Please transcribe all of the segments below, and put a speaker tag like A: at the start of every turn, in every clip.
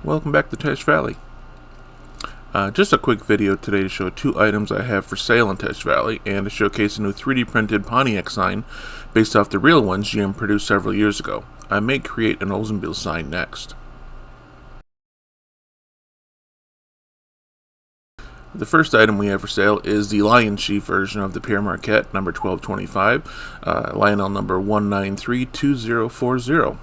A: Welcome back to Teche Valley. Just a quick video today to show two items I have for sale in Teche Valley and to showcase a new 3D printed Pontiac sign based off the real ones GM produced several years ago. I may create an Oldsmobile sign next. The first item we have for sale is the LionChief version of the Pere Marquette number 1225, Lionel number 1932040.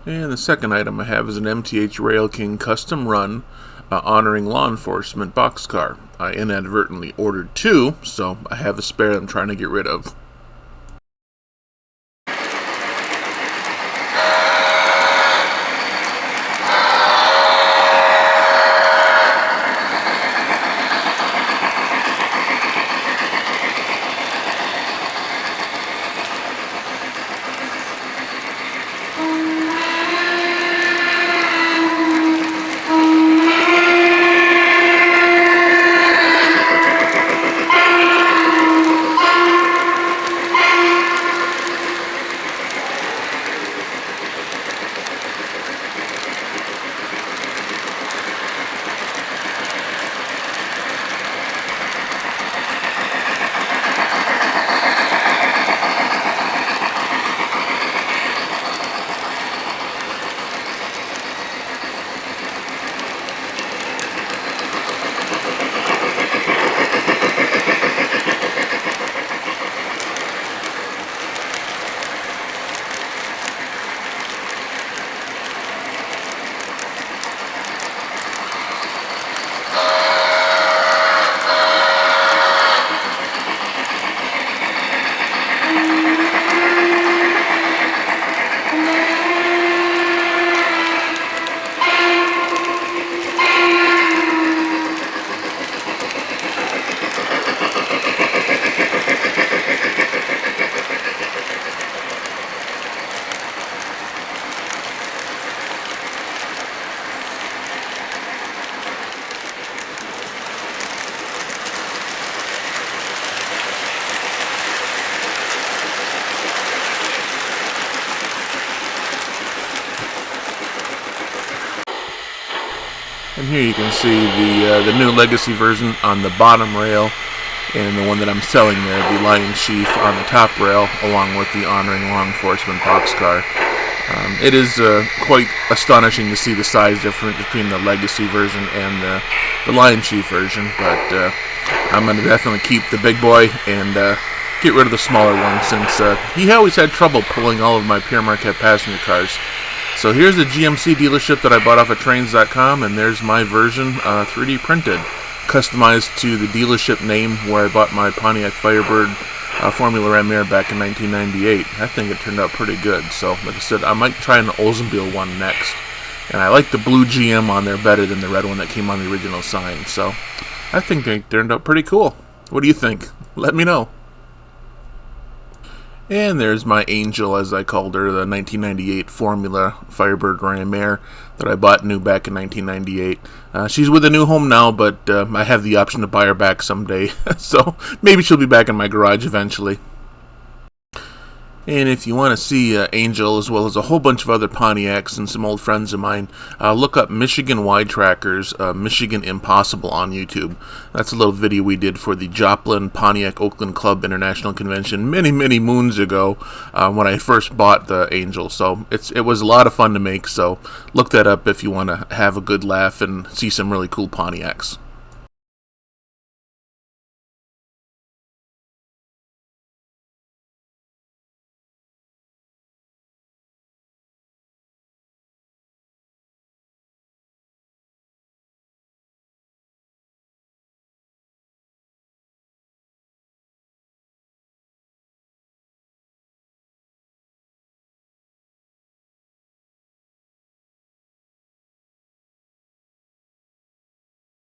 A: And the second item I have is an MTH Rail King custom run honoring law enforcement boxcar. I inadvertently ordered two, so I have a spare I'm trying to get rid of. And here you can see the new Legacy version on the bottom rail, and the one that I'm selling there, the LionChief, on the top rail, along with the Honoring Law Enforcement boxcar. It is quite astonishing to see the size difference between the Legacy version and the LionChief version, but I'm going to definitely keep the big boy and get rid of the smaller one, since he always had trouble pulling all of my Pere Marquette passenger cars. So here's the GMC dealership that I bought off of trains.com, and there's my version 3D printed, customized to the dealership name where I bought my Pontiac Firebird Formula M Air back in 1998. I think it turned out pretty good. So, like I said, I might try an Oldsmobile one next. And I like the blue GM on there better than the red one that came on the original sign. So, I think they turned out pretty cool. What do you think? Let me know. And there's my Angel, as I called her, the 1998 Formula Firebird Ram Air that I bought new back in 1998. She's with a new home now, but I have the option to buy her back someday. So maybe she'll be back in my garage eventually. And if you want to see Angel, as well as a whole bunch of other Pontiacs and some old friends of mine, look up Michigan Wide Trackers, Michigan Impossible on YouTube. That's a little video we did for the Joplin Pontiac Oakland Club International Convention many, many moons ago when I first bought the Angel. So it was a lot of fun to make, so look that up if you want to have a good laugh and see some really cool Pontiacs.